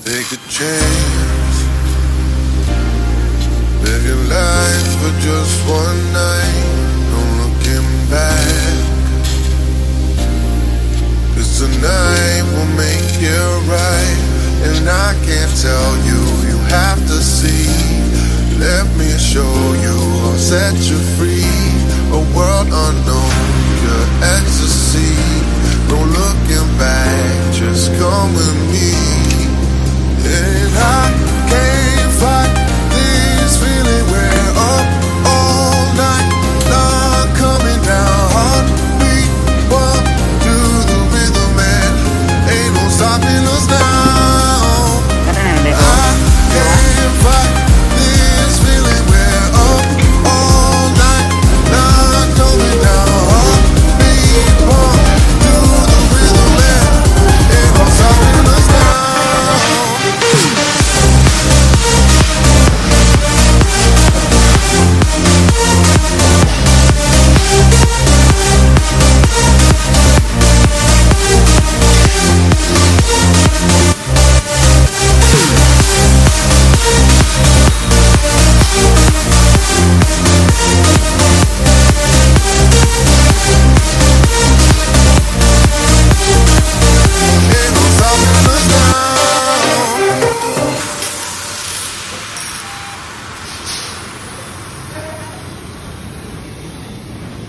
Take a chance, live your life for just one night, no looking back. 'Cause tonight will make it right, and I can't tell you, you have to see. Let me show you, I'll set you free. A world unknown, your ecstasy. No looking back, just come with me. And I can't fight this feeling. We're up all night, not coming down. Heartbeat, walk to the rhythm, man. Ain't no stopping us now. I can't fight this feeling. We're up all night, not coming down. Heartbeat, walk to the rhythm, man. Ain't no stopping us now.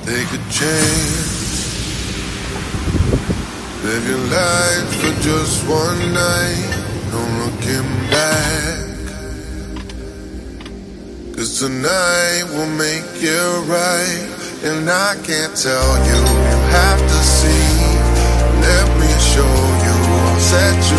Take a chance, live your life for just one night, no looking back. 'Cause tonight will make it right, and I can't tell you, you have to see. Let me show you, I'll set you